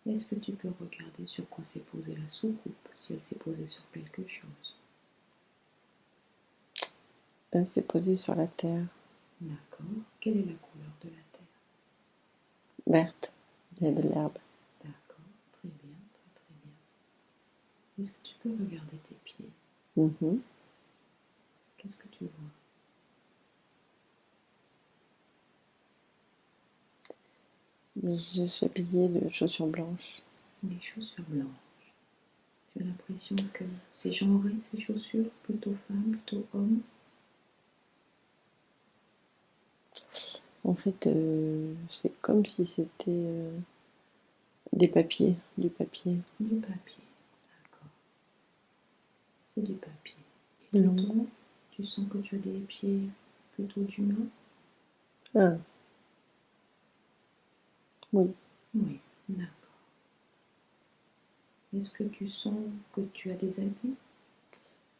Est-ce que tu peux regarder sur quoi s'est posée la soucoupe, si elle s'est posée sur quelque chose? Elle s'est posée sur la terre. D'accord. Quelle est la couleur de la terre? Verte. Il y a de l'herbe. D'accord. Très bien, très très bien. Est-ce que tu peux regarder tes pieds? Mhm. Qu'est-ce que tu vois? Je suis habillée de chaussures blanches. Des chaussures blanches. Tu as l'impression que c'est genré, ces chaussures? Plutôt femme, plutôt homme? En fait, c'est comme si c'était des papiers, du papier. Du papier. D'accord. C'est du papier. Et Non. toi, tu sens que tu as des pieds plutôt d'humain? Ah. Oui. Oui, d'accord. Est-ce que tu sens que tu as des habits?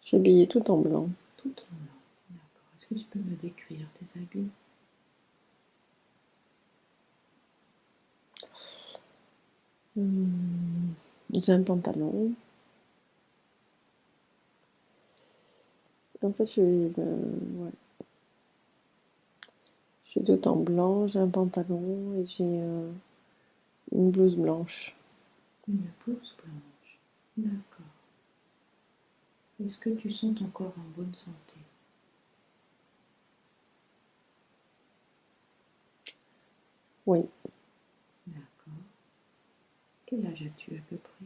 Je suis habillée tout en blanc. Tout en blanc. D'accord. Est-ce que tu peux me décrire tes habits? J'ai un pantalon. En fait, ouais. Je suis tout en blanc, j'ai un pantalon et j'ai une blouse blanche. Une blouse blanche. D'accord. Est-ce que tu sens ton corps en bonne santé? Oui. D'accord. Quel âge as-tu à peu près?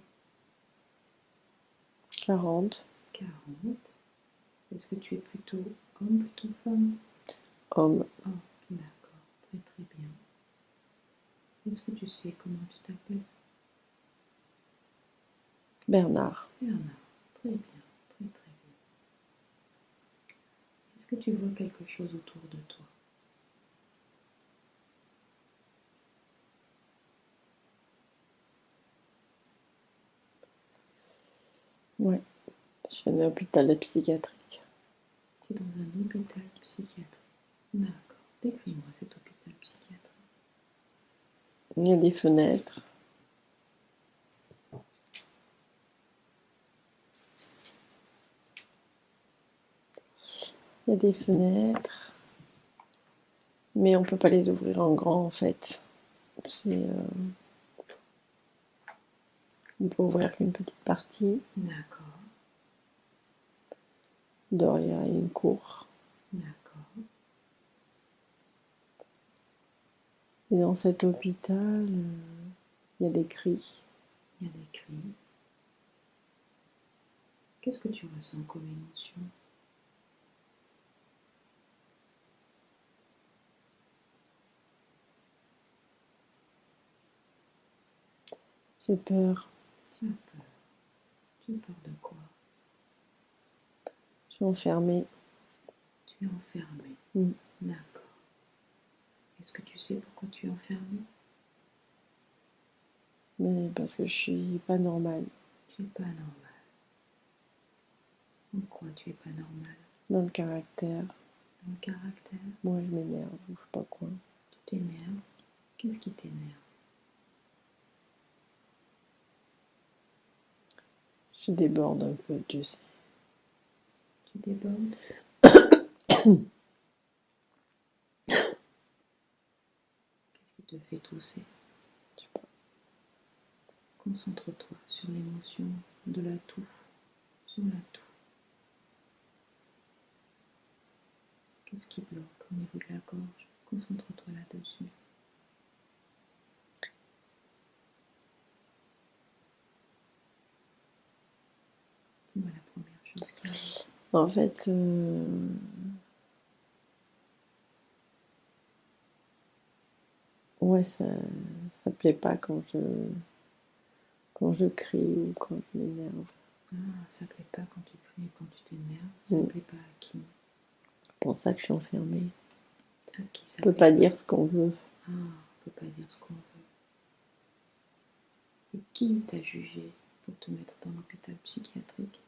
40. 40. Est-ce que tu es plutôt homme, plutôt femme? Homme. Oh, d'accord. Très très bien. Est-ce que tu sais comment tu t'appelles? Bernard. Bernard. Très bien. Très très bien. Est-ce que tu vois quelque chose autour de toi? Ouais. Je suis à un hôpital psychiatrique. Tu es dans un hôpital psychiatrique. D'accord. Décris-moi cet hôpital psychiatrique. Il y a des fenêtres. Il y a des fenêtres. Mais on peut pas les ouvrir en grand en fait. On peut ouvrir qu'une petite partie. D'accord. Dehors, il y a une cour. D'accord. Et dans cet hôpital, il y a des cris. Il y a des cris. Qu'est-ce que tu ressens comme émotion? J'ai peur. Tu as peur. Tu as peur de quoi? Je suis enfermée. Tu es enfermé. Mm. D'accord. Est-ce que tu sais pourquoi tu es enfermé? Mais parce que je suis pas normale. Tu n'es pas normal. En quoi tu es pas normal? Dans le caractère. Dans le caractère? Moi, je m'énerve ou je sais pas quoi. Tu t'énerves? Qu'est-ce qui t'énerve? Je déborde un peu, tu sais. Tu débordes? Qu'est-ce qui te fait tousser? Je sais pas. Concentre-toi sur l'émotion de la toux. Sur la toux. Qu'est-ce qui bloque au niveau de la gorge? Concentre-toi là-dessus. Dis-moi la première chose qui arrive. En fait, ouais, ça plaît pas quand je crie ou quand je m'énerve. Ah, ça plaît pas quand tu cries et quand tu t'énerves. Ça plaît pas à qui? C'est pour ça que je suis enfermée. À qui ça On peut plaît pas dire ce qu'on veut. Ah, on peut pas dire ce qu'on veut. Et qui t'a jugé pour te mettre dans l'hôpital psychiatrique?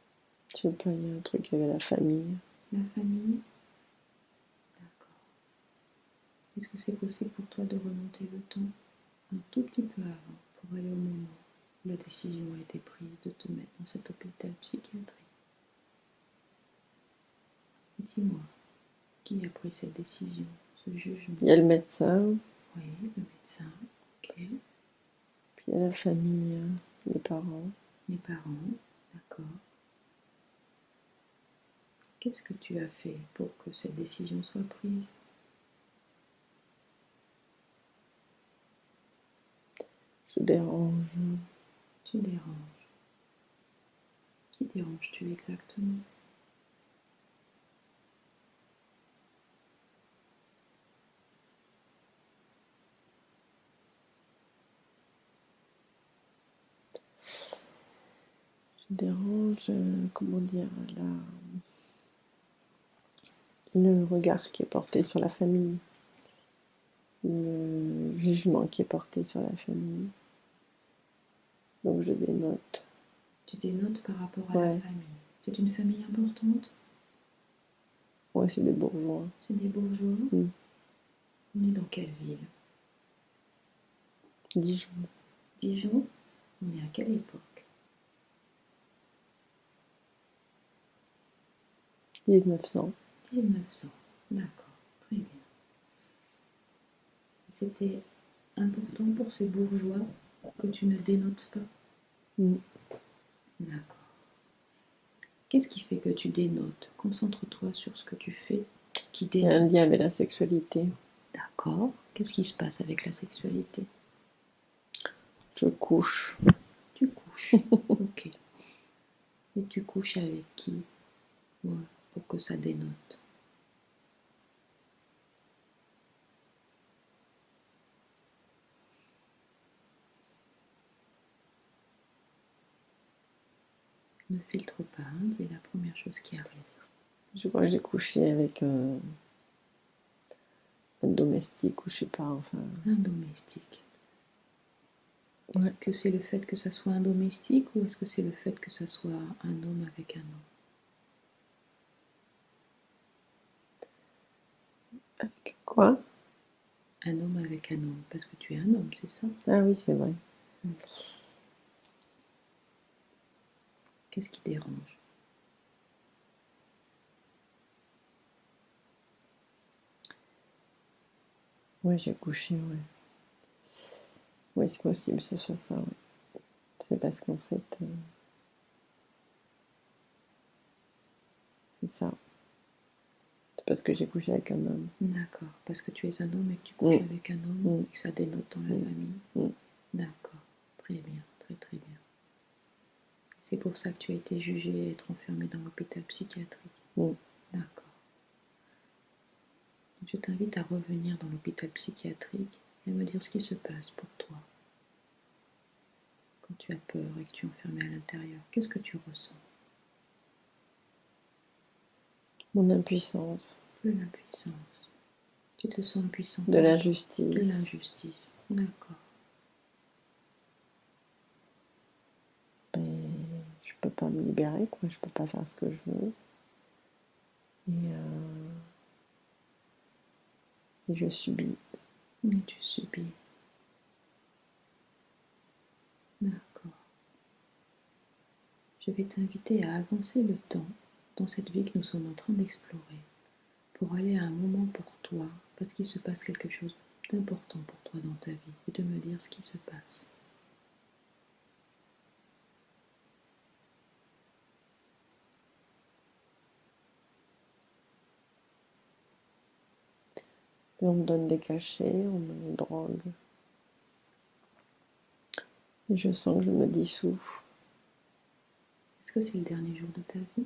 Je sais pas, il y a un truc avec la famille. La famille? D'accord. Est-ce que c'est possible pour toi de remonter le temps un tout petit peu avant pour aller au moment la décision a été prise de te mettre dans cet hôpital psychiatrique? Dis-moi, qui a pris cette décision, ce jugement? Il y a le médecin, Oui, le médecin, ok. puis il y a la famille, les parents. Les parents, d'accord. Qu'est-ce que tu as fait pour que cette décision soit prise? Je dérange. Tu déranges. Qui déranges-tu exactement? Je dérange, comment dire, le regard qui est porté sur la famille, le jugement qui est porté sur la famille. Donc je dénote. Tu dénotes par rapport à la Ouais. famille. C'est une famille importante? Ouais, c'est des bourgeois. C'est des bourgeois? Mm. On est dans quelle ville? Dijon. Dijon? On est à quelle époque? 1900. 1900. D'accord, très bien. C'était important pour ces bourgeois que tu ne dénotes pas? Mm. D'accord. Qu'est-ce qui fait que tu dénotes? Concentre-toi sur ce que tu fais qui Il y a un dénote. lien avec la sexualité. D'accord. Qu'est-ce qui se passe avec la sexualité? Je couche. Tu couches. Ok. Et tu couches avec qui? Ouais, pour que ça dénote. Ne filtre pas, hein, c'est la première chose qui arrive. Je crois que j'ai couché avec un domestique ou je sais pas, enfin. Un domestique. Est-ce que c'est le fait que ça soit un domestique ou est-ce que c'est le fait que ça soit un homme avec un homme? Avec quoi? Un homme avec un homme, parce que tu es un homme, c'est ça? Ah oui, c'est vrai. Qu'est-ce qui dérange? Oui, j'ai couché, ouais. Oui, c'est possible, c'est sur ça, ouais. C'est parce qu'en fait, c'est ça. C'est parce que j'ai couché avec un homme. D'accord, parce que tu es un homme et que tu couches avec un homme et que ça dénote dans la famille. Mm. D'accord, très bien, très très bien. C'est pour ça que tu as été jugé et être enfermé dans l'hôpital psychiatrique. D'accord. Je t'invite à revenir dans l'hôpital psychiatrique et à me dire ce qui se passe pour toi. Quand tu as peur et que tu es enfermé à l'intérieur, qu'est-ce que tu ressens? Mon impuissance. De l'impuissance. Tu te sens impuissant. De l'injustice. De l'injustice. D'accord. Ben, je peux pas me libérer, quoi. Je peux pas faire ce que je veux. Et je subis. Et tu subis. D'accord. Je vais t'inviter à avancer le temps dans cette vie que nous sommes en train d'explorer pour aller à un moment pour toi, parce qu'il se passe quelque chose d'important pour toi dans ta vie et de me dire ce qui se passe. Et on me donne des cachets, on me drogue. Et je sens que je me dissous. Est-ce que c'est le dernier jour de ta vie?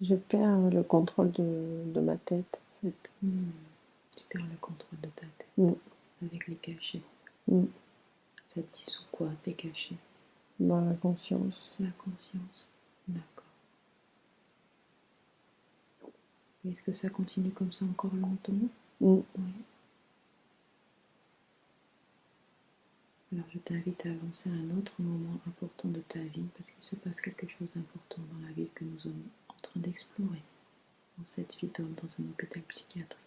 Je perds le contrôle de ma tête, en fait. Tu perds le contrôle de ta tête avec les cachets. Ça dissout quoi, tes cachets? Dans la conscience. La conscience. D'accord. Est-ce que ça continue comme ça encore longtemps? Oui. Alors je t'invite à avancer à un autre moment important de ta vie parce qu'il se passe quelque chose d'important dans la vie que nous sommes en train d'explorer dans cette vie d'homme dans un hôpital psychiatrique.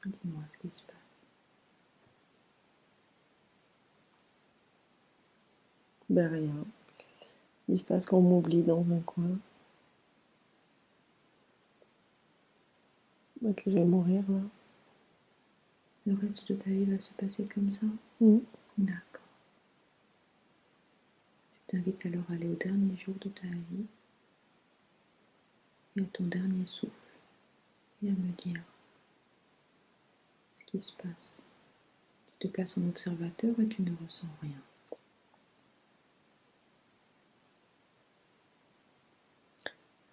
Dis-moi ce qui se passe. Ben rien. Il se passe qu'on m'oublie dans un coin. Ben, que je vais mourir là. Le reste de ta vie va se passer comme ça? D'accord. Je t'invite alors à aller au dernier jour de ta vie et à ton dernier souffle et à me dire ce qui se passe. Tu te places en observateur et tu ne ressens rien.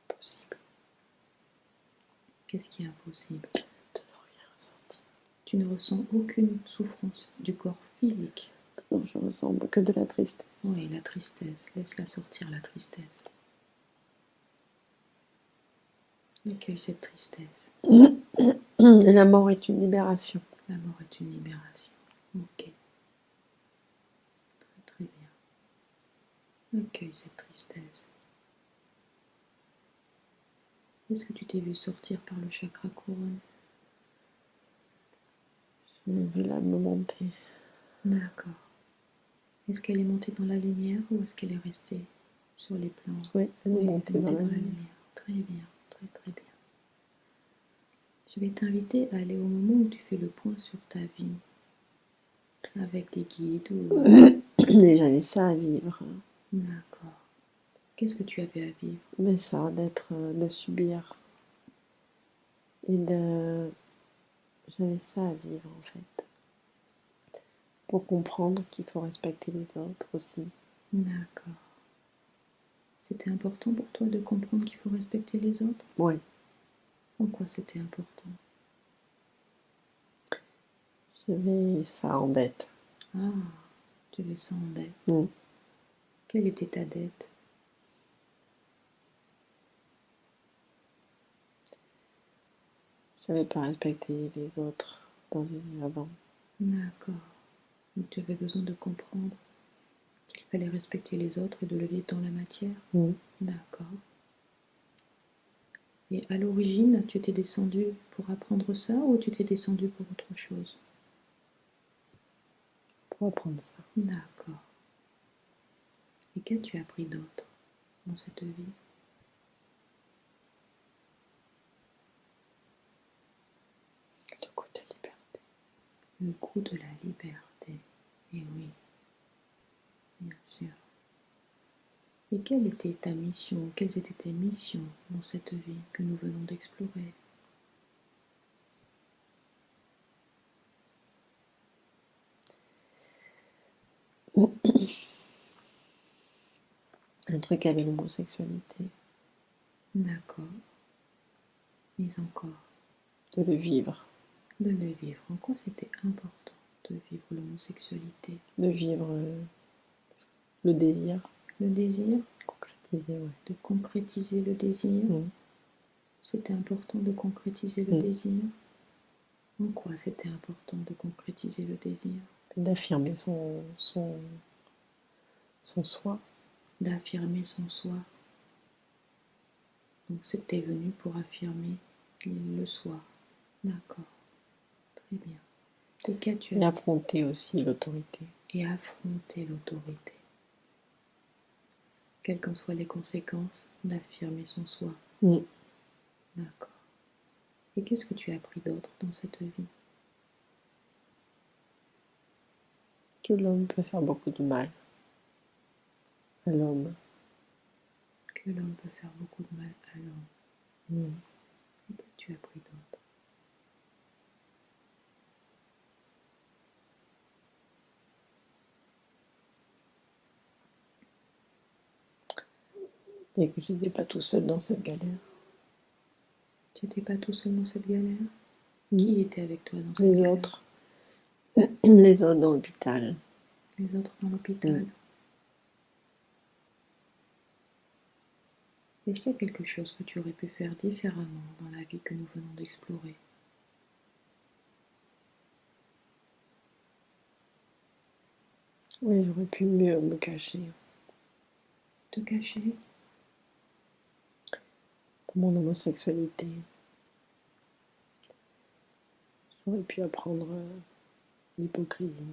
Impossible. Qu'est-ce qui est impossible? De ne rien ressentir. Tu ne ressens aucune souffrance du corps physique. Non, je ressens que de la tristesse. Oui, la tristesse. Laisse-la sortir, la tristesse. Accueille cette tristesse. Et la mort est une libération. La mort est une libération. Ok. Très bien. Accueille cette tristesse. Est-ce que tu t'es vu sortir par le chakra couronne? Je vais la me monter. D'accord. Est-ce qu'elle est montée dans la lumière ou est-ce qu'elle est restée sur les plans? Oui, elle est Oui, montée dans la lumière. lumière. Très bien, très très bien. Je vais t'inviter à aller au moment où tu fais le point sur ta vie, avec des guides ou... Déjà, j'avais ça à vivre. D'accord. Qu'est-ce que tu avais à vivre? Mais ça, de subir. Et de... J'avais ça à vivre, en fait. Pour comprendre qu'il faut respecter les autres aussi. D'accord. C'était important pour toi de comprendre qu'il faut respecter les autres? Oui. En quoi c'était important? J'avais ça en dette. Ah, tu avais ça en dette. Quelle était ta dette? Je n'avais pas respecté les autres dans une vie avant. D'accord. Donc tu avais besoin de comprendre qu'il fallait respecter les autres et de le vivre dans la matière? D'accord. Et à l'origine, tu t'es descendu pour apprendre ça ou tu t'es descendu pour autre chose? Pour apprendre ça. D'accord. Et qu'as-tu appris d'autre dans cette vie? Le goût de liberté. Le goût de la liberté. Et oui, bien sûr. Et quelle était ta mission? Quelles étaient tes missions dans cette vie que nous venons d'explorer? Un truc avec l'homosexualité. D'accord. Mais encore. De le vivre. De le vivre. En quoi c'était important de vivre l'homosexualité? De vivre le désir. Le désir? Concrétiser, ouais. De concrétiser le désir. C'était important de concrétiser le désir. En quoi c'était important de concrétiser le désir? D'affirmer son soi. D'affirmer son soi. Donc c'était venu pour affirmer le soi. D'accord. Très bien. Et qu'as-tu Et affronter aussi l'autorité. Et affronter l'autorité. Quelles qu'en soient les conséquences, d'affirmer son soi. D'accord. Et qu'est-ce que tu as appris d'autre dans cette vie? Que l'homme peut faire beaucoup de mal à l'homme. Que l'homme peut faire beaucoup de mal à l'homme. Et qu'as-tu appris d'autre? Et que je n'étais pas tout seul dans cette galère. Tu n'étais pas tout seul dans cette galère? Qui était avec toi dans cette Les galère? autres. Les autres dans l'hôpital. Les autres dans l'hôpital. Est-ce qu'il y a quelque chose que tu aurais pu faire différemment dans la vie que nous venons d'explorer? Oui, j'aurais pu mieux me cacher. Te cacher? Pour mon homosexualité. Et puis apprendre l'hypocrisie.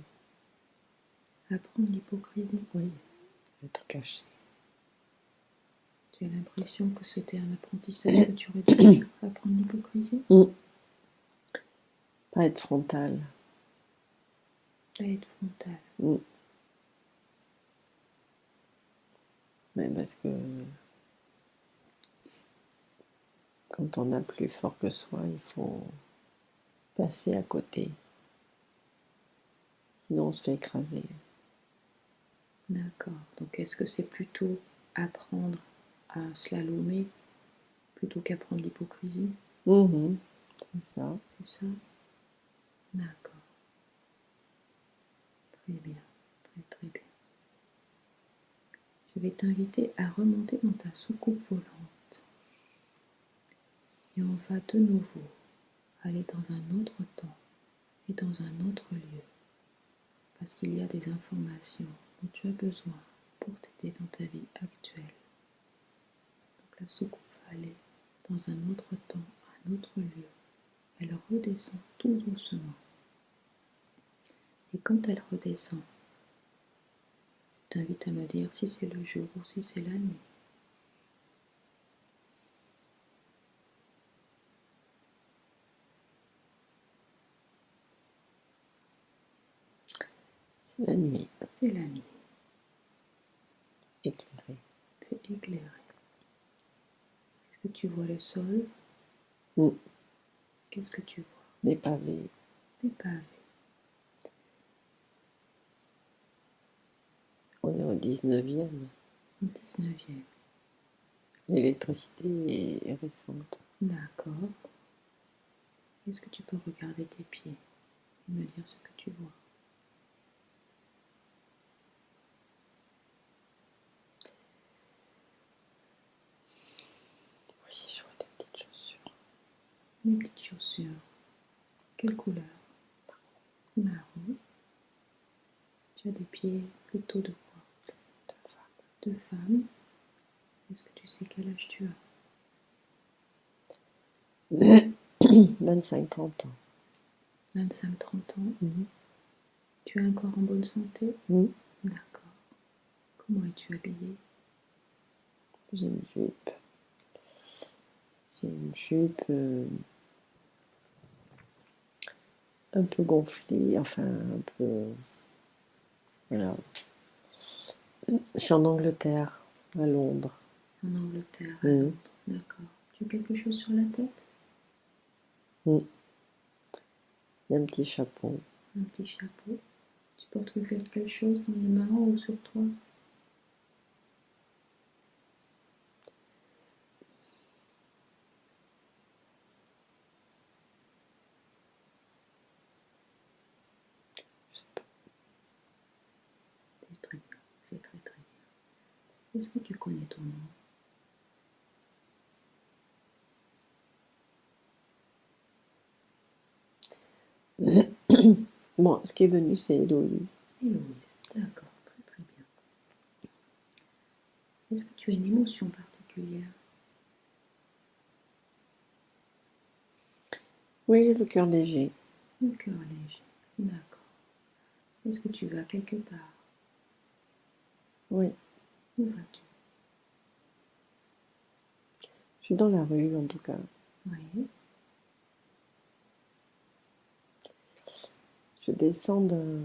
Apprendre l'hypocrisie. Oui, être caché. Tu as l'impression que c'était un apprentissage que tu aurais dû faire, apprendre l'hypocrisie? Pas être frontal. Pas être frontal. Mais parce que quand on a plus fort que soi, il faut passer à côté. Sinon, on se fait écraser. D'accord. Donc, est-ce que c'est plutôt apprendre à slalomer plutôt qu'apprendre l'hypocrisie? C'est ça. C'est ça? D'accord. Très bien. Très, très bien. Je vais t'inviter à remonter dans ta soucoupe volante. Et on va de nouveau aller dans un autre temps et dans un autre lieu. Parce qu'il y a des informations dont tu as besoin pour t'aider dans ta vie actuelle. Donc la soucoupe va aller dans un autre temps, un autre lieu. Elle redescend tout doucement. Et quand elle redescend, je t'invite à me dire si c'est le jour ou si c'est la nuit. C'est la nuit. C'est la nuit. Éclairée. C'est éclairé. Est-ce que tu vois le sol? Qu'est-ce que tu vois? Des pavés. Des pavés. On est au 19e. Au 19e. L'électricité est récente. D'accord. Est-ce que tu peux regarder tes pieds et me dire ce que tu vois? Oui, je vois des petites chaussures. Mes petites chaussures. Quelle couleur? Marron. Tu as des pieds plutôt de quoi? De femme. Est-ce que tu sais quel âge tu as? 25-30 ans. 25-30 ans. Tu es encore en bonne santé? D'accord. Comment es-tu habillée? J'ai une jupe. J'ai une jupe un peu gonflée, enfin un peu... Voilà. Je suis en Angleterre, à Londres. En Angleterre, à Londres. D'accord. Tu as quelque chose sur la tête? Il y a un petit chapeau. Un petit chapeau. Tu portes quelque chose dans les mains ou sur toi? C'est très bien. C'est très très bien. Est-ce que tu connais ton nom? Bon, ce qui est venu, c'est Héloïse. Héloïse, d'accord, très très bien. Est-ce que tu as une émotion particulière? Oui, j'ai le cœur léger. Le cœur léger, d'accord. Est-ce que tu vas quelque part? Oui. Où vas-tu? Je suis dans la rue, en tout cas. Oui. Je descends d'un...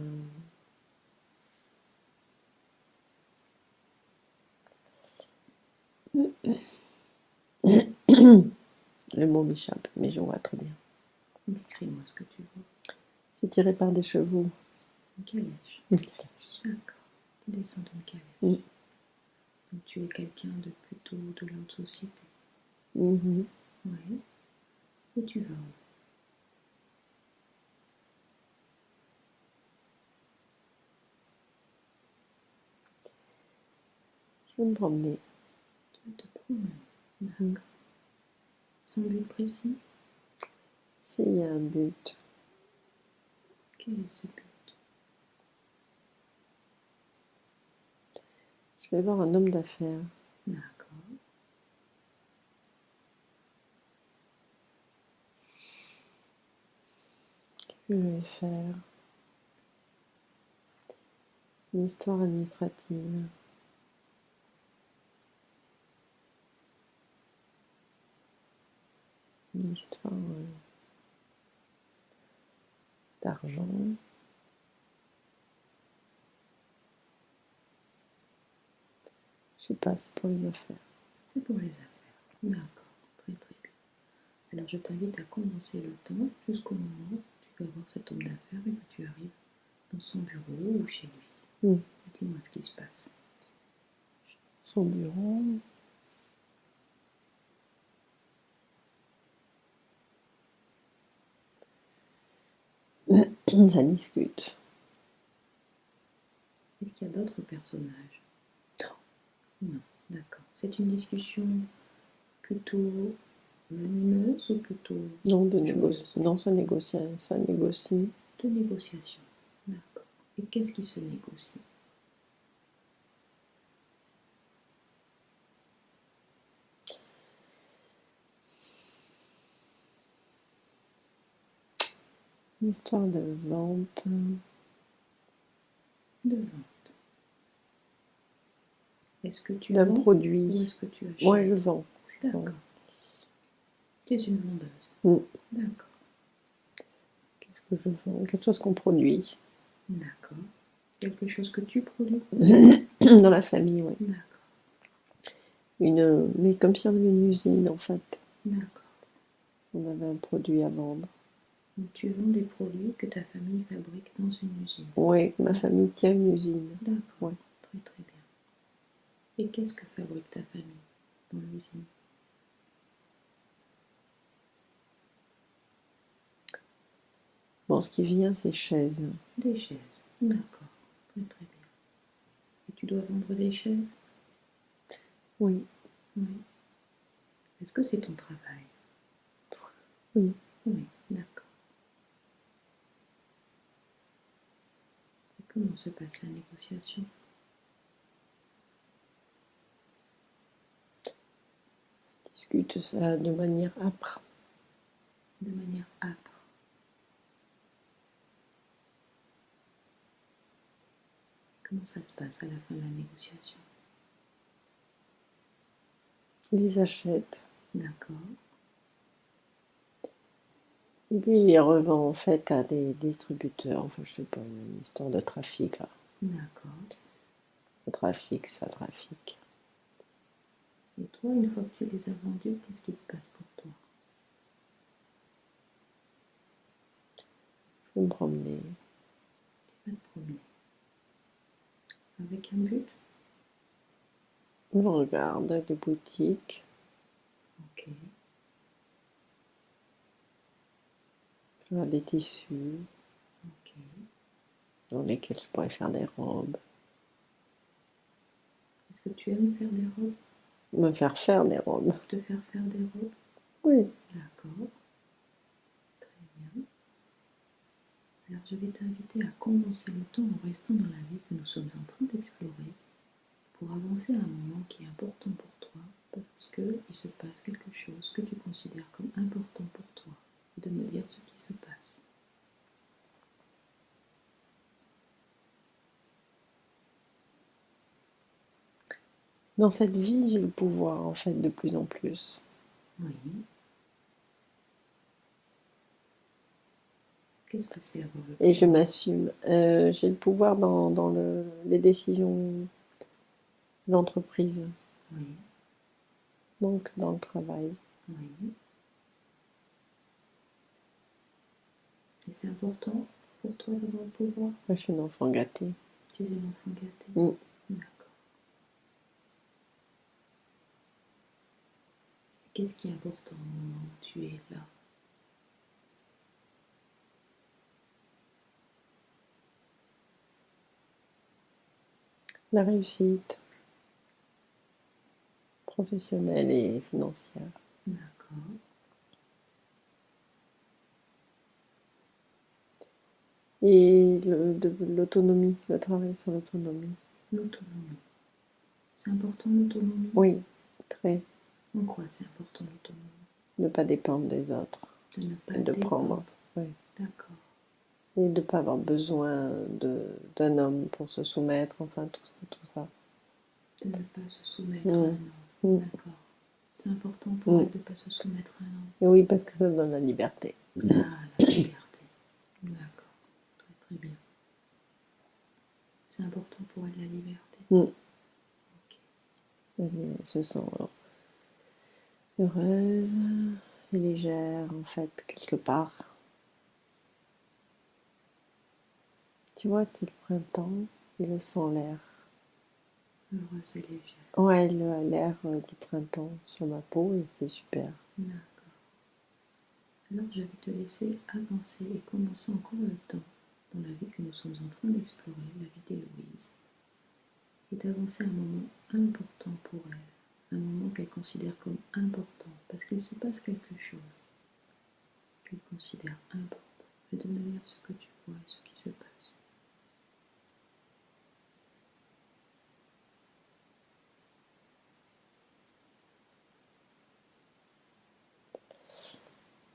Le mot m'échappe, mais je vois très bien. Décris-moi ce que tu vois. C'est tiré par des chevaux. Une calèche. D'accord. Tu descends d'une calèche. Donc tu es quelqu'un de plutôt de la haute société. Oui. Et tu vas où? Je vais me promener. Tu vas te promener. D'accord. Sans but précis? S'il y a un but. Quel est ce but? Je vais voir un homme d'affaires. D'accord. Je vais faire une histoire administrative. Une histoire d'argent. Je sais pas, c'est pour les affaires. C'est pour les affaires. D'accord, très très bien. Alors je t'invite à commencer le temps jusqu'au moment où tu vas voir cet homme d'affaires et que tu arrives dans son bureau ou chez lui. Dis-moi ce qui se passe. Son bureau. Ça discute. Est-ce qu'il y a d'autres personnages? Non, d'accord. C'est une discussion plutôt venimeuse ou plutôt Non, joueuse? Ça négocie. De négociation. D'accord. Et qu'est-ce qui se négocie? Une histoire de vente. De vente. Est-ce que tu D'un vends produit. ou est-ce que tu achètes? Ouais, je vends. D'accord. Tu es une vendeuse. D'accord. Qu'est-ce que je vends? Quelque chose qu'on produit. D'accord. Quelque chose que tu produis? Dans la famille, oui. D'accord. Mais comme si on avait une usine, en fait. D'accord. On avait un produit à vendre. Donc tu vends des produits que ta famille fabrique dans une usine? Oui, ma famille tient une usine. D'accord. Ouais. Très très bien. Et qu'est-ce que fabrique ta famille dans l'usine? Bon, ce qui vient, c'est chaises. Des chaises. D'accord. Très très bien. Et tu dois vendre des chaises? Oui. Oui. Est-ce que c'est ton travail? Oui. Oui, d'accord. Et comment se passe la négociation? On discute ça de manière âpre. De manière âpre. Comment ça se passe à la fin de la négociation? Il les achète. D'accord. Et puis, il les revend en fait à des distributeurs. Enfin, je sais pas, une histoire de trafic là. D'accord. Le trafic, ça trafique. Et toi, une fois que tu les as vendus, qu'est-ce qui se passe pour toi? Je vais me promener. Tu vas te promener. Avec un but? Je regarde les boutiques. Ok. Je regarde des tissus Ok. dans lesquels je pourrais faire des robes. Est-ce que tu aimes faire des robes? Me faire des robes. Te faire des robes? Oui. D'accord. Très bien. Alors je vais t'inviter à commencer le temps en restant dans la vie que nous sommes en train d'explorer pour avancer à un moment qui est important pour toi parce qu'il se passe quelque chose que tu considères comme important pour toi et de me dire ce qui se passe. Dans cette vie, j'ai le pouvoir en fait de plus en plus. Oui. Qu'est-ce que c'est avoir le pouvoir? Et je m'assume. J'ai le pouvoir dans les décisions de l'entreprise. Oui. Donc dans le travail. Oui. Et c'est important pour toi d'avoir le pouvoir? Moi, je suis une enfant gâtée. Tu es un enfant gâté? D'accord. Qu'est-ce qui est important au moment où tu es là? La réussite professionnelle et financière. D'accord. Et l'autonomie, le travail sur l'autonomie. L'autonomie. C'est important l'autonomie? Oui, très. En quoi c'est important l'autonomie? Ne pas dépendre des autres. De ne pas Et de dépendre. prendre. Oui. D'accord. Et de ne pas avoir besoin d'un homme pour se soumettre, enfin tout ça. De ne pas se soumettre à un homme. D'accord. C'est important pour elle de ne pas se soumettre à un homme. Et oui, parce que ça donne la liberté. Ah, la liberté. D'accord. Très très bien. C'est important pour elle la liberté. Ok. Elle se sent heureuse et légère, en fait, quelque part. Tu vois, c'est le printemps, il le sent l'air. Heureuse et légère. Ouais, elle a l'air du printemps sur ma peau et c'est super. D'accord. Alors je vais te laisser avancer et commencer encore le temps dans la vie que nous sommes en train d'explorer, la vie d'Héloïse, et d'avancer un moment important pour elle, un moment qu'elle considère comme important, parce qu'il se passe quelque chose qu'elle considère important, et de me dire ce que tu vois et ce qui se passe.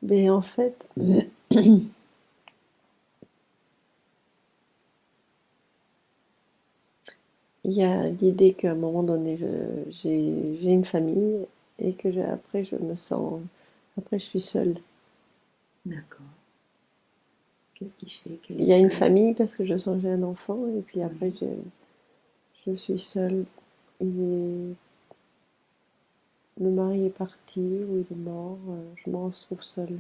Mais en fait, il y a l'idée qu'à un moment donné, j'ai une famille et que après, je me sens. Après, je suis seule. D'accord. Qu'est-ce qui fait qu'elle Il est y a une seule? famille parce que je sens que j'ai un enfant et puis après, Oui. je suis seule. Le mari est parti ou il est mort. Je me retrouve seule.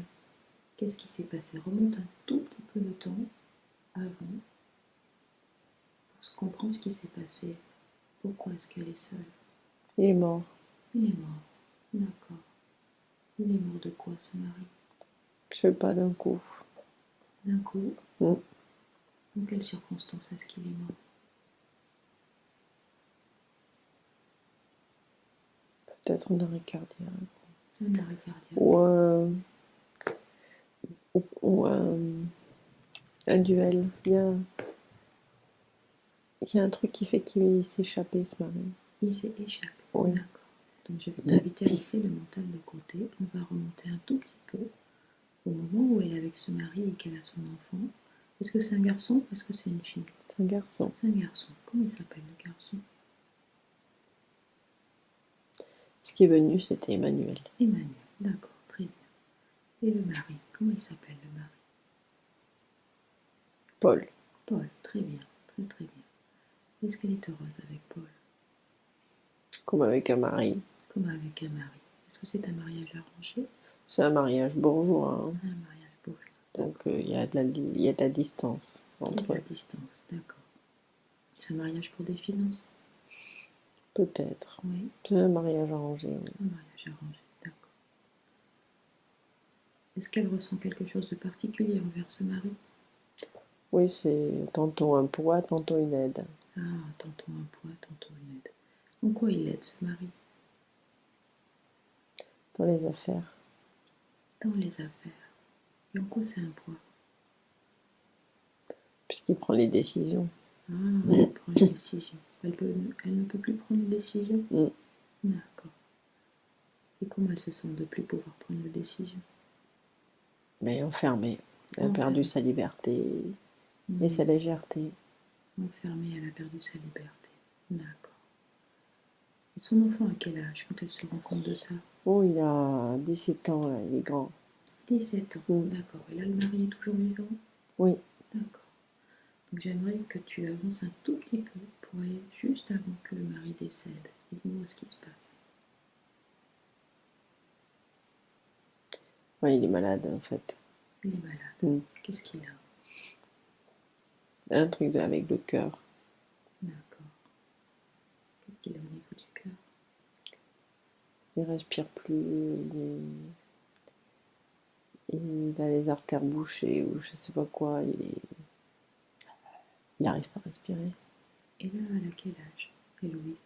Qu'est-ce qui s'est passé? Remonte un tout petit peu le temps avant pour comprendre ce qui s'est passé. Pourquoi est-ce qu'elle est seule? Il est mort. Il est mort. D'accord. Il est mort de quoi, ce mari? Je sais pas d'un coup. D'un coup? Mm. Dans quelles circonstances est-ce qu'il est mort? Peut-être un arrêt cardiaque. Un arrêt cardiaque. Ou un duel. Il y a un truc qui fait qu'il s'est échappé, ce mari. Il s'est échappé. Oui. D'accord. Donc je vais t'inviter à laisser le mental de côté. On va remonter un tout petit peu au moment où elle est avec ce mari et qu'elle a son enfant. Est-ce que c'est un garçon ou est-ce que c'est une fille? C'est un garçon. C'est un garçon. Comment il s'appelle, le garçon? Ce qui est venu, c'était Emmanuel. Emmanuel. D'accord, très bien. Et le mari, comment il s'appelle, le mari? Paul. Paul. Très bien. Très très bien. Est-ce qu'elle est heureuse avec Paul? Comme avec un mari. Comme avec un mari. Est-ce que c'est un mariage arrangé? C'est un mariage bourgeois. Hein. Un mariage bourgeois. Donc il y a de la distance entre Il y a de la distance, d'accord. C'est un mariage pour des finances? Peut-être. Oui. C'est un mariage arrangé. Oui. Un mariage arrangé, d'accord. Est-ce qu'elle ressent quelque chose de particulier envers ce mari? Oui, c'est tantôt un poids, tantôt une aide. Ah, tantôt un poids, tantôt une aide. En quoi il aide, ce mari? Dans les affaires. Dans les affaires. Et en quoi c'est un poids? Puisqu'il prend les décisions. Ah, elle prend une décision. Elle ne peut plus prendre une décision? D'accord. Et comment elle se sent de ne plus pouvoir prendre une décision? Mais enfermée. Elle a perdu sa liberté et sa légèreté. Enfermée, elle a perdu sa liberté. D'accord. Et son enfant à quel âge quand elle se rend compte de ça? Oh, il a 17 ans, là, il est grand. 17 ans, d'accord. Et là, le mari est toujours vivant? Oui. D'accord. Donc j'aimerais que tu avances un tout petit peu pour aller juste avant que le mari décède. Et dis-moi ce qui se passe. Oui, il est malade, en fait. Il est malade. Qu'est-ce qu'il a? Un truc avec le cœur. D'accord. Qu'est-ce qu'il a au niveau du cœur? Il respire plus, il a les artères bouchées ou je sais pas quoi, il n'arrive pas à respirer. Et là, elle a quel âge, Héloïse?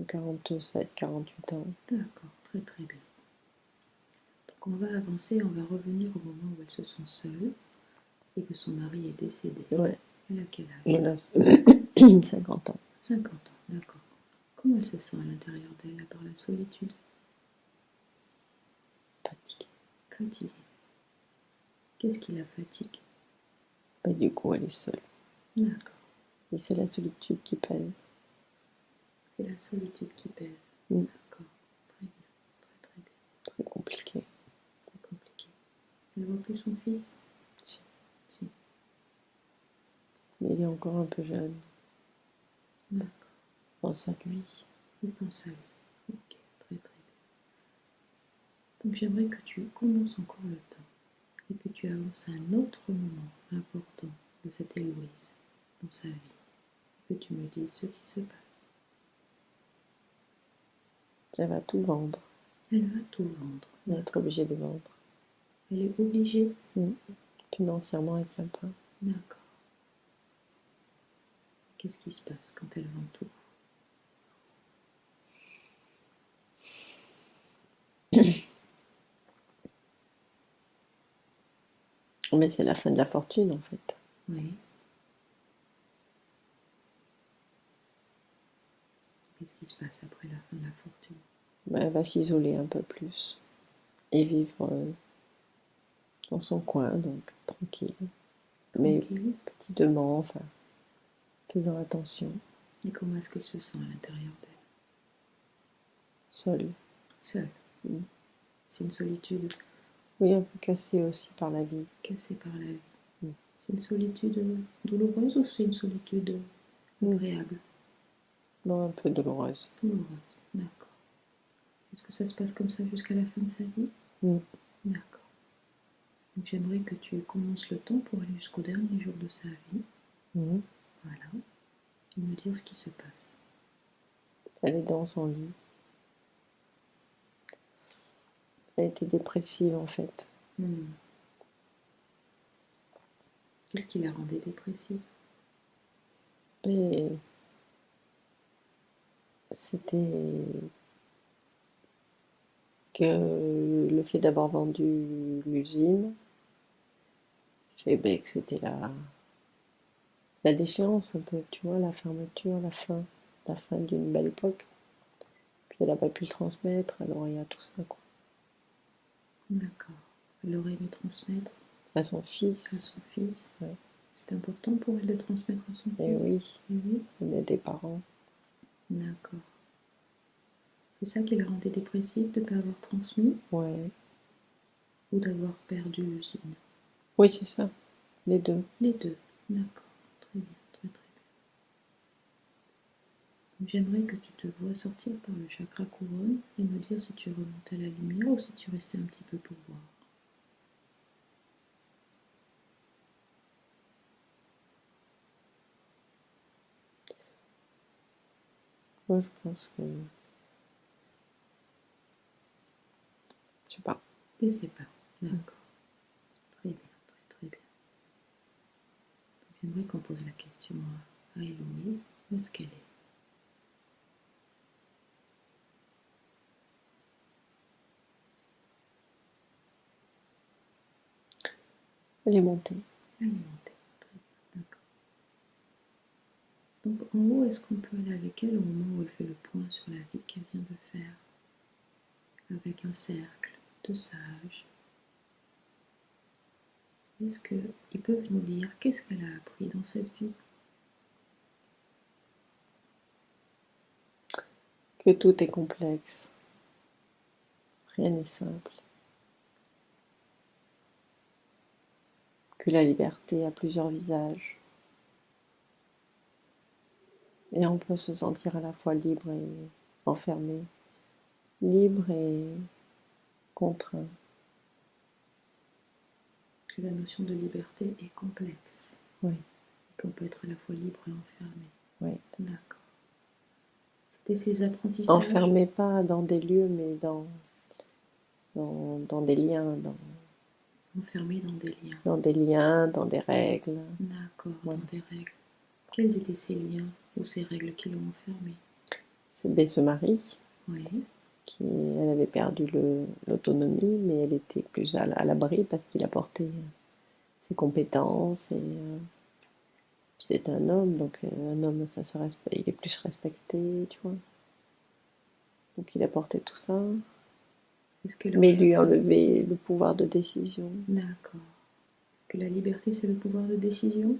47, 48 ans. D'accord, très très bien. Donc on va avancer, on va revenir au moment où elle se sent seule et que son mari est décédé. Ouais. Elle a quel âge? Il a 50 ans. 50 ans, d'accord. Comment elle se sent à l'intérieur d'elle, à part la solitude? Fatigué. Fatiguée. Qu'est-ce qui la fatigue? Et du coup, elle est seule. D'accord. Et c'est la solitude qui pèse. C'est la solitude qui pèse. Mm. D'accord. Très bien. Très très bien. Très compliqué. Très compliqué. Elle voit plus son fils? Si. Si. Mais il est encore un peu jeune. D'accord. Pense à lui. Il pense à lui. Ok. Très très bien. Donc j'aimerais que tu commences encore le temps et que tu avances à un autre moment important de cette Héloïse dans sa vie. Et que tu me dises ce qui se passe. Elle va tout vendre. Elle va tout vendre. Elle va être obligée de vendre. Elle est obligée? Financièrement, elle ne tient pas. D'accord. Qu'est-ce qui se passe quand elle vend tout? Mais c'est la fin de la fortune, en fait. Oui. Qu'est-ce qui se passe après la fin de la fortune? Elle va s'isoler un peu plus et vivre dans son coin, donc tranquille. Mais Tranquille. petitement, enfin, faisant attention. Et comment est-ce qu'elle se sent à l'intérieur d'elle? Seule. Seule. C'est une solitude Oui, un peu cassée aussi par la vie. cassée par la vie. C'est une solitude douloureuse ou c'est une solitude agréable? Non, un peu douloureuse. Douloureuse, d'accord. Est-ce que ça se passe comme ça jusqu'à la fin de sa vie? D'accord. Donc j'aimerais que tu commences le temps pour aller jusqu'au dernier jour de sa vie. Voilà. Et me dire ce qui se passe. Elle est dans son lit. Elle était dépressive, en fait. Qu'est-ce qui la rendait dépressive? Et c'était que le fait d'avoir vendu l'usine fait que c'était la déchéance un peu, tu vois, la fermeture, la fin d'une belle époque. Puis elle n'a pas pu le transmettre, alors il y a tout ça, quoi. D'accord. Elle aurait aimé transmettre À son fils. À son fils. Ouais. C'est important pour elle de transmettre à son Et fils. oui. Et oui. On est des parents. D'accord. C'est ça qui la rendait dépressive de ne pas avoir transmis? Ouais. Ou d'avoir perdu l'usine? Oui, c'est ça. Les deux. Les deux. D'accord. Très bien, très très bien. J'aimerais que tu te vois sortir par le chakra couronne et me dire si tu remontes à la lumière ou si tu restais un petit peu pour voir. Moi, je pense que... Je sais pas. Je ne sais pas. D'accord. Très bien, très très bien. J'aimerais qu'on pose la question à Héloïse. Où est-ce qu'elle est? Elle est montée. Elle est montée. Très bien, d'accord. Donc en haut, est-ce qu'on peut aller avec elle au moment où elle fait le point sur la vie qu'elle vient de faire? Avec un cercle de sages. Est-ce qu'ils peuvent nous dire qu'est-ce qu'elle a appris dans cette vie? Que tout est complexe. Rien n'est simple. Que la liberté a plusieurs visages. Et on peut se sentir à la fois libre et enfermé. Libre et contraint. Que la notion de liberté est complexe. Oui. Et qu'on peut être à la fois libre et enfermé. Oui. D'accord. C'était ces apprentissages. Enfermé pas dans des lieux, mais dans des liens. Enfermé dans des liens. Dans des liens, dans des règles. D'accord, dans des règles. Quels étaient ces liens ou ces règles qui l'ont enfermé? C'est ce mari. Oui. Elle avait perdu l'autonomie, mais elle était plus à l'abri parce qu'il apportait ses compétences. Et puis c'était un homme, donc un homme, il est plus respecté, tu vois. Donc il apportait tout ça. Mais il lui enlevait le pouvoir de décision. D'accord. Que la liberté, c'est le pouvoir de décision?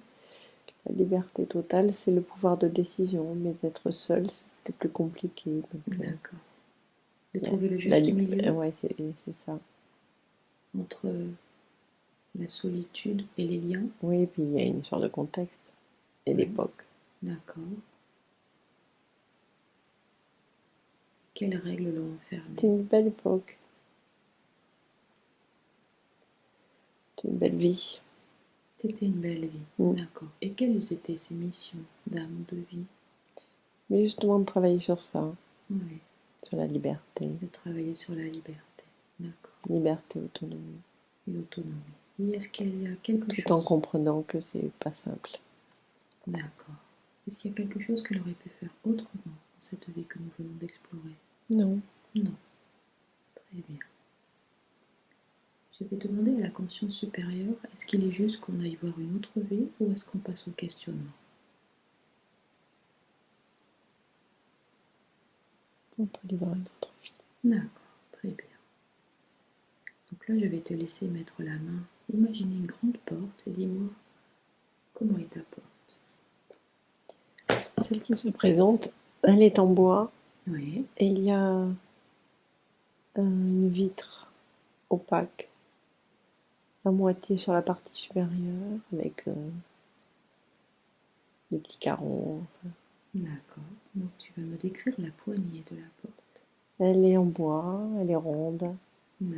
La liberté totale, c'est le pouvoir de décision, mais d'être seul, c'était plus compliqué. Donc, D'accord. De yeah. trouver le juste milieu ouais, c'est ça. entre la solitude et les liens? Oui, et puis il y a une sorte de contexte et d'époque. D'accord. Quelles règles l'ont enfermé? C'était une belle époque. C'était une belle vie. C'était une belle vie. D'accord. Et quelles étaient ses missions d'âme ou de vie? Mais justement, de travailler sur ça, Oui. sur la liberté. De travailler sur la liberté. D'accord. Liberté, autonomie. Et l'autonomie. Et est-ce qu'il y a quelque chose... Tout en comprenant que c'est pas simple. D'accord. Est-ce qu'il y a quelque chose qu'elle aurait pu faire autrement dans cette vie que nous venons d'explorer? Non. Non. Très bien. Je vais demander à la conscience supérieure, est-ce qu'il est juste qu'on aille voir une autre vie ou est-ce qu'on passe au questionnement? On peut aller voir une autre vie. D'accord, très bien. Donc là, je vais te laisser mettre la main. Imaginez une grande porte et dis-moi, comment est ta porte? Celle qui se présente, elle est en bois. Oui. Et il y a une vitre opaque à moitié sur la partie supérieure avec des petits carreaux. D'accord. Donc tu vas me décrire la poignée de la porte. Elle est en bois, elle est ronde,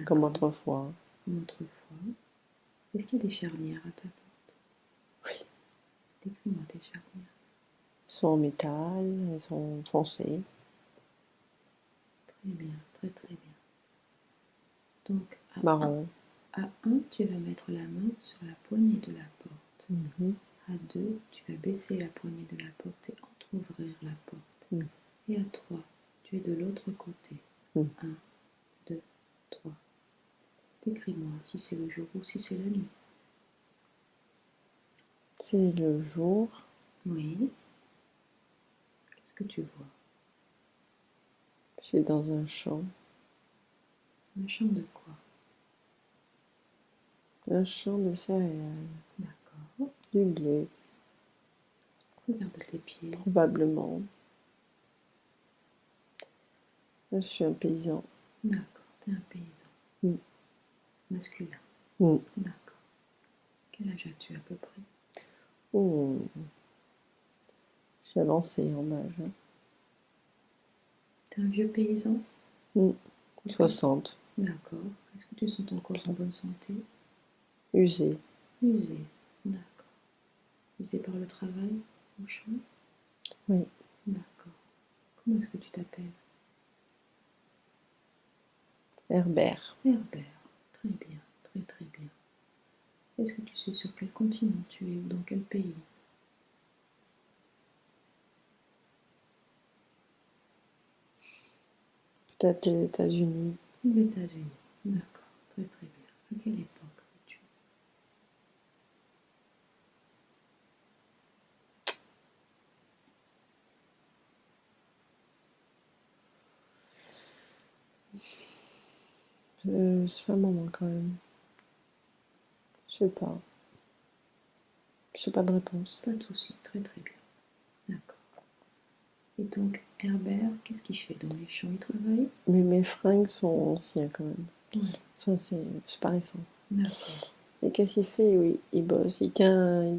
comme autrefois. Comme autrefois. Est-ce qu'il y a des charnières à ta porte? Oui. Décris-moi tes charnières. Elles sont en métal, elles sont foncées. Très bien, très très bien. Donc marron. À 1, tu vas mettre la main sur la poignée de la porte. Mm-hmm. À 2, tu vas baisser la poignée de la porte et entrouvrir la porte. Mm. Et à 3, tu es de l'autre côté. 1, 2, 3. Décris-moi si c'est le jour ou si c'est la nuit. C'est le jour. Oui. Qu'est-ce que tu vois? Je suis dans un champ. Un champ de quoi? Un champ de céréales. D'accord. Du blé. Regarde tes pieds. Probablement. Je suis un paysan. D'accord, tu es un paysan. Mm. Masculin. Mm. D'accord. Quel âge as-tu à peu près? Oh. J'ai avancé en âge. Hein. Tu es un vieux paysan? 60. D'accord. Est-ce que tu sens ton corps en bonne santé? Usé. Usé. D'accord. Usé par le travail au champ? Oui. D'accord. Comment est-ce que tu t'appelles? Herbert. Herbert. Très bien, très très bien. Est-ce que tu sais sur quel continent tu es ou dans quel pays? Peut-être les États-Unis. Les États-Unis. D'accord, très très bien. À quelle époque es-tu? Ça fait un moment quand même. Je sais pas. Je sais pas de réponse. Pas de souci, très très bien. D'accord. Et donc, Herbert, qu'est-ce qu'il fait dans les champs? Il travaille? Mais mes fringues sont anciens quand même. Oui. Enfin, c'est pas récent. D'accord. Et qu'est-ce qu'il fait? Oui, il bosse. Il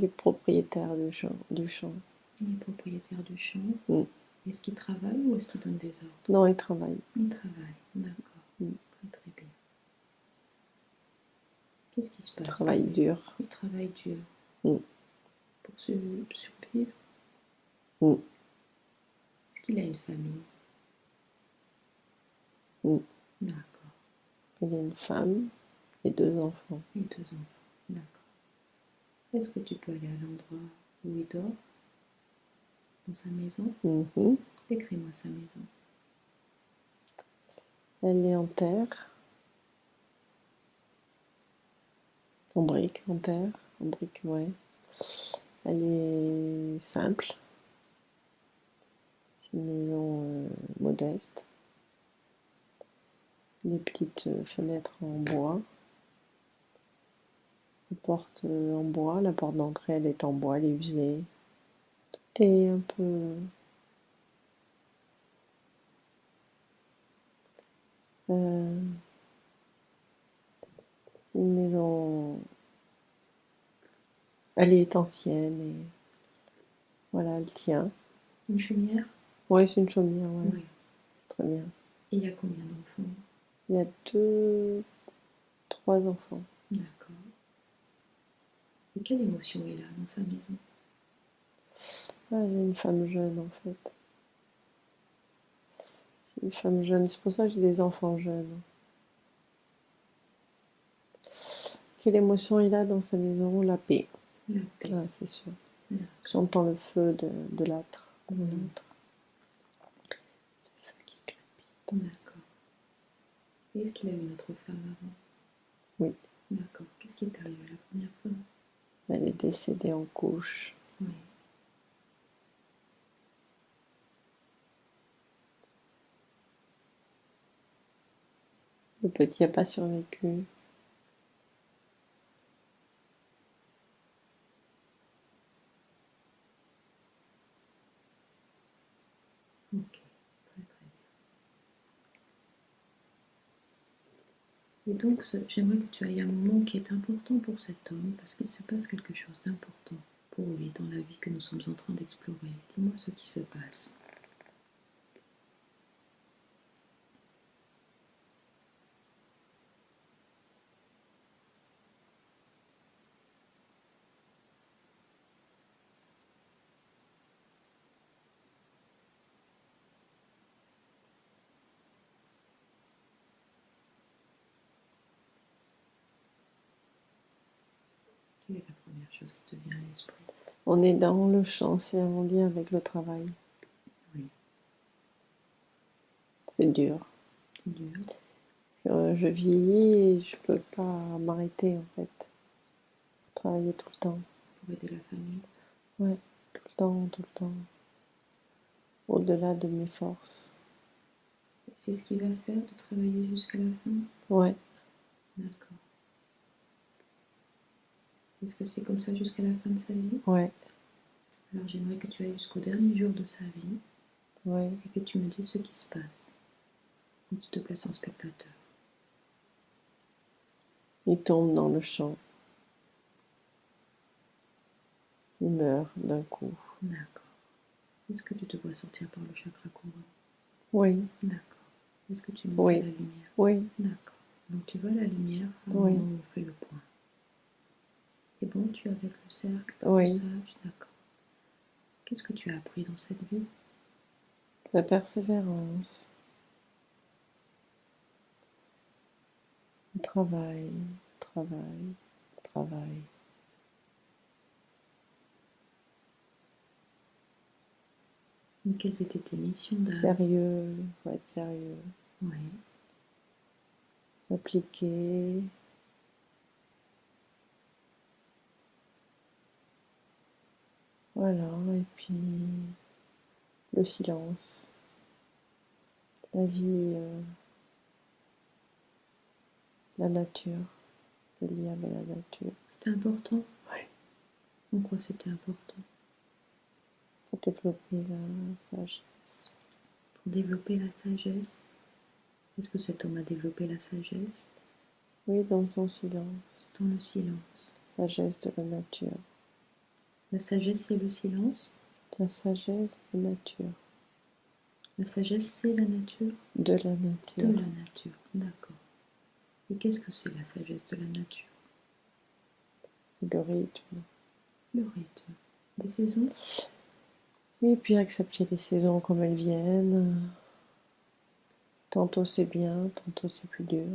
est propriétaire du champ. Il est propriétaire du champ. Mm. Est-ce qu'il travaille ou est-ce qu'il donne des ordres? Non, il travaille. Il travaille, d'accord. Très très bien. Qu'est-ce qui se passe? Il travaille dur. Il travaille dur. Mm. Pour survivre. Mm. Est-ce qu'il a une famille? Mm. D'accord. Il a une femme et 2 enfants. Et 2 enfants. D'accord. Est-ce que tu peux aller à l'endroit où il dort? Dans sa maison? Mm-hmm. Décris-moi sa maison. Elle est en terre. En brique, en terre. En brique, ouais. Elle est simple. C'est une maison modeste. Des petites fenêtres en bois. porte en bois, la porte d'entrée elle est en bois, elle est usée. Tout est un peu... une maison... Elle est ancienne et voilà, elle tient. Une chaumière? Ouais, c'est une chaumière, ouais. Oui. Très bien. Et il y a combien d'enfants? Il y a 3 enfants. D'accord. Et quelle émotion il a dans sa maison? Ah, j'ai une femme jeune en fait. J'ai une femme jeune, c'est pour ça que j'ai des enfants jeunes. Quelle émotion il a dans sa maison? La paix. La paix. Ah, c'est sûr. D'accord. J'entends le feu de l'âtre. Mhm. Le feu qui crépite. D'accord. Et est-ce qu'il a eu une autre femme avant? Oui. D'accord. Qu'est-ce qui est arrivé la première fois? Elle est décédée en couche. Oui. Le petit n'a pas survécu. Ok. Très très bien. Et donc, j'aimerais que tu ailles un moment qui est important pour cet homme, parce qu'il se passe quelque chose d'important pour lui dans la vie que nous sommes en train d'explorer. Dis-moi ce qui se passe. Quelle est la première chose qui te vient à l'esprit? On est dans le champ, c'est en lien avec le travail. Oui. C'est dur. C'est dur. Je vieillis et je peux pas m'arrêter en fait. Travailler tout le temps. Pour aider la famille. Ouais, tout le temps, tout le temps. Au-delà de mes forces. C'est ce qu'il va faire, de travailler jusqu'à la fin? Ouais. D'accord. Est-ce que c'est comme ça jusqu'à la fin de sa vie? Ouais. Alors j'aimerais que tu ailles jusqu'au dernier jour de sa vie. Ouais. Et que tu me dises ce qui se passe. Et tu te places en spectateur. Il tombe dans le champ. Il meurt d'un coup. D'accord. Est-ce que tu te vois sortir par le chakra couronne? Oui. D'accord. Est-ce que tu montes Oui. à la lumière? Oui. D'accord. Donc tu vois la lumière à un Oui. moment où on fait le point. C'est bon, tu es avec le cercle, Oui. le sage? D'accord. Qu'est-ce que tu as appris dans cette vie? La persévérance. Le travail. Travail. Travail. Et quelles étaient tes missions d'âme? Sérieux. Faut être sérieux. Oui. S'appliquer. Voilà. Et puis le silence. La vie. La nature. Le lien avec la nature. C'était important? Oui. En quoi c'était important? Pour développer la sagesse. Pour développer la sagesse? Est-ce que cet homme a développé la sagesse? Oui, dans son silence. Dans le silence. Sagesse de la nature. La sagesse, c'est le silence? La sagesse de nature. La sagesse, c'est la nature? De la nature. De la nature, d'accord. Et qu'est-ce que c'est la sagesse de la nature? C'est le rythme. Le rythme. Des saisons? Et puis accepter les saisons comme elles viennent. Tantôt c'est bien, tantôt c'est plus dur.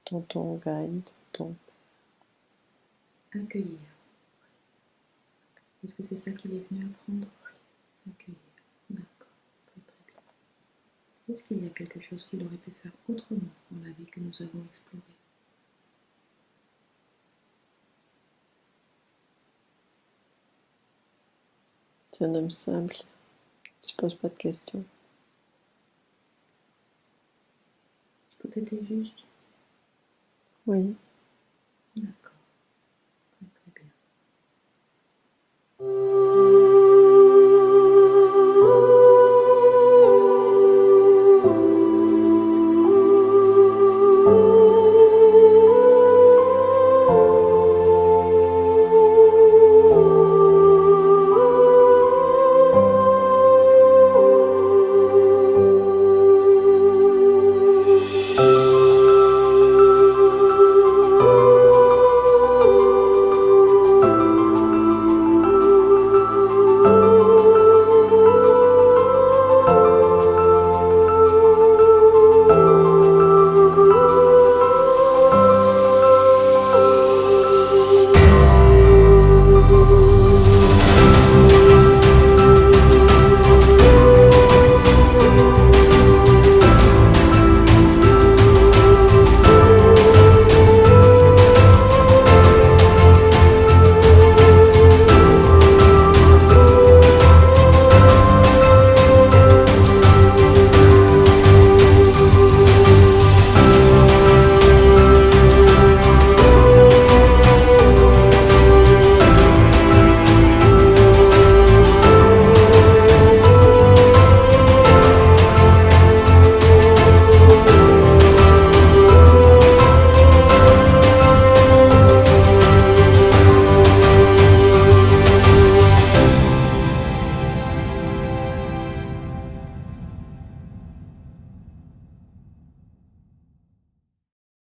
Tantôt on gagne, tantôt... Accueillir. Est-ce que c'est ça qu'il est venu apprendre? Accueillir. D'accord. Très très bien. Est-ce qu'il y a quelque chose qu'il aurait pu faire autrement dans la vie que nous avons explorée? C'est un homme simple. Il se pose pas de questions. Tout était juste? Oui.